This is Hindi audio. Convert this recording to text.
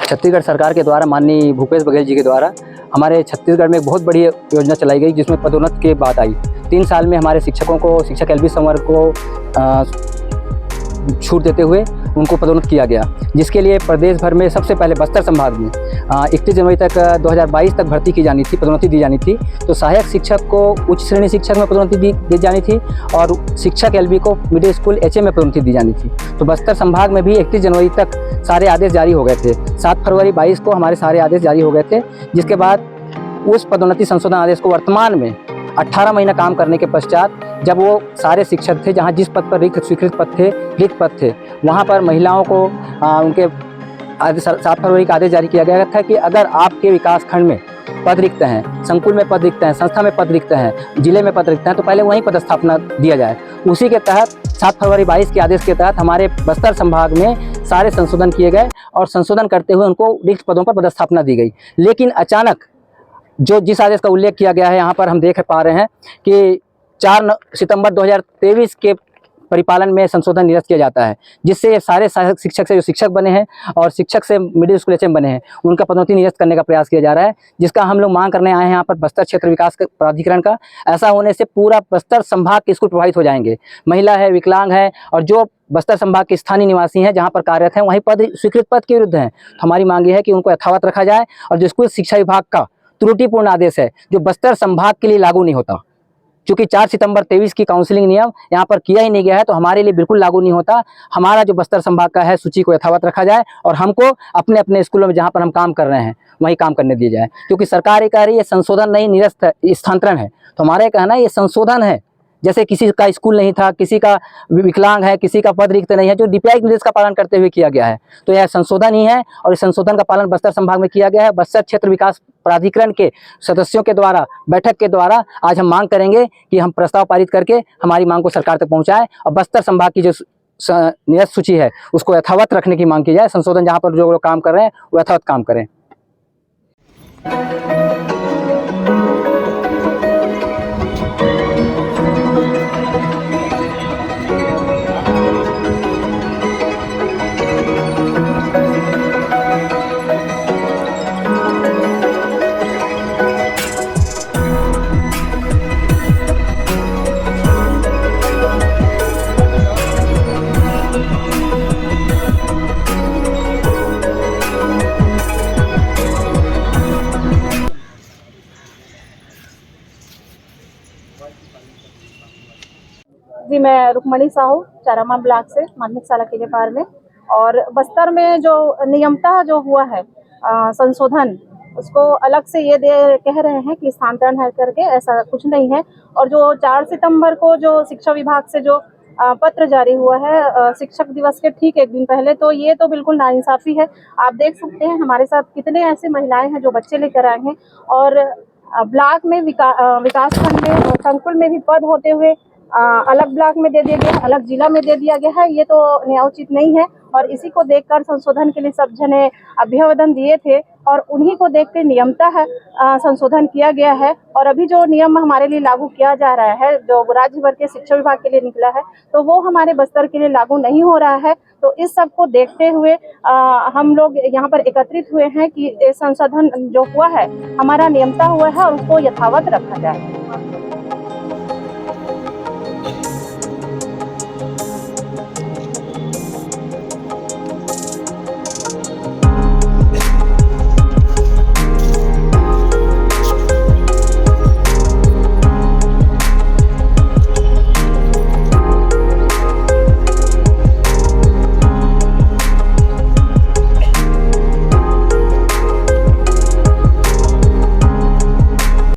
छत्तीसगढ़ सरकार के द्वारा माननीय भूपेश बघेल जी के द्वारा हमारे छत्तीसगढ़ में एक बहुत बड़ी योजना चलाई गई, जिसमें पदोन्नति की बात आई। 3 साल में हमारे शिक्षकों को, शिक्षक एलबी संवर्ग को छूट देते हुए उनको पदोन्नत किया गया, जिसके लिए प्रदेश भर में सबसे पहले बस्तर संभाग में 31 जनवरी तक 2022 तक भर्ती की जानी थी, पदोन्नति दी जानी थी। तो सहायक शिक्षक को उच्च श्रेणी शिक्षक में पदोन्नति दी जानी थी और शिक्षक एलबी को मिडिल स्कूल एचए में पदोन्नति दी जानी थी। तो बस्तर संभाग में भी 31 जनवरी तक सारे आदेश जारी हो गए थे। 7 फरवरी 22 को हमारे सारे आदेश जारी हो गए थे, जिसके बाद उस पदोन्नति संशोधन आदेश को वर्तमान में 18 महीना काम करने के पश्चात, जब वो सारे शिक्षक थे, जहाँ जिस पद पर रिक्त स्वीकृत पद थे, वहाँ पर महिलाओं को उनके 7 फरवरी का आदेश जारी किया गया था कि अगर आपके विकास खंड में पद रिक्त हैं, संकुल में पद रिक्त हैं, संस्था में पद रिक्त हैं, जिले में पद रिक्त हैं, तो पहले वहीं पदस्थापना दिया जाए। उसी के तहत 7 फरवरी 22 के आदेश के तहत हमारे बस्तर संभाग में सारे संशोधन किए गए और संशोधन करते हुए उनको रिक्त पदों पर पदस्थापना दी गई। लेकिन अचानक जिस आदेश का उल्लेख किया गया है, यहाँ पर हम देख पा रहे हैं कि 4 सितंबर 2023 के परिपालन में संशोधन निरस्त किया जाता है, जिससे सारे सहायक शिक्षक से जो शिक्षक बने हैं और शिक्षक से मिडिल स्कूल एचएम बने हैं, उनका पदोन्नति निरस्त करने का प्रयास किया जा रहा है, जिसका हम लोग मांग करने आए हैं यहाँ पर बस्तर क्षेत्र विकास प्राधिकरण का। ऐसा होने से पूरा बस्तर संभाग के स्कूल प्रभावित हो जाएंगे। महिला है, विकलांग है और जो बस्तर संभाग के स्थानीय निवासी हैं, जहाँ पर कार्यरत हैं, वहीं पद स्वीकृत पद के विरुद्ध हैं। तो हमारी मांग ये है कि उनको यथावत रखा जाए और जो स्कूल शिक्षा विभाग का त्रुटिपूर्ण आदेश है, जो बस्तर संभाग के लिए लागू नहीं होता, क्योंकि 4 सितंबर 23 की काउंसिलिंग नियम यहाँ पर किया ही नहीं गया है, तो हमारे लिए बिल्कुल लागू नहीं होता। हमारा जो बस्तर संभाग का है, सूची को यथावत रखा जाए और हमको अपने अपने स्कूलों में जहाँ पर हम काम कर रहे हैं वहीं काम करने दिया जाए, क्योंकि सरकार ये कह रही है संशोधन नहीं, निरस्त स्थानांतरण है। तो हमारा ये कहना है ये संशोधन है। जैसे किसी का स्कूल नहीं था, किसी का विकलांग है, किसी का पद रिक्त नहीं है, जो डीपीआई निर्देश का पालन करते हुए किया गया है, तो यह संशोधन ही है। और इस संशोधन का पालन बस्तर संभाग में किया गया है। बस्तर क्षेत्र विकास प्राधिकरण के सदस्यों के द्वारा, बैठक के द्वारा आज हम मांग करेंगे कि हम प्रस्ताव पारित करके हमारी मांग को सरकार तक पहुंचाएं और बस्तर संभाग की जो नियत सूची है उसको यथावत रखने की मांग की जाए। संशोधन जहाँ पर जो लोग काम कर रहे हैं वो यथावत काम करें। जी, मैं रुक्मणी साहू, चारामा ब्लॉक से, माध्यमिक शाला के पार में। और बस्तर में जो नियमतः जो हुआ है संशोधन, उसको अलग से ये कह रहे हैं कि स्थानांतरण है करके, ऐसा कुछ नहीं है। और जो 4 सितंबर को जो शिक्षा विभाग से जो पत्र जारी हुआ है शिक्षक दिवस के ठीक 1 दिन पहले, तो ये तो बिल्कुल नाइंसाफ़ी है। आप देख सकते हैं हमारे साथ कितने ऐसे महिलाएं हैं जो बच्चे लेकर आए हैं और ब्लॉक में विकास खंड में संकुल में भी पद होते हुए अलग ब्लॉक में दे दिया गया, अलग जिला में दे दिया गया है। ये तो न्यायोचित नहीं है और इसी को देखकर संशोधन के लिए सब जने अभिवादन दिए थे और उन्हीं को देख के नियमतः संशोधन किया गया है। और अभी जो नियम हमारे लिए लागू किया जा रहा है, जो राज्य भर के शिक्षा विभाग के लिए निकला है, तो वो हमारे बस्तर के लिए लागू नहीं हो रहा है। तो इस सब को देखते हुए हम लोग यहाँ पर एकत्रित हुए हैं कि संशोधन जो हुआ है हमारा नियमतः हुआ है और उसको यथावत रखा जाए।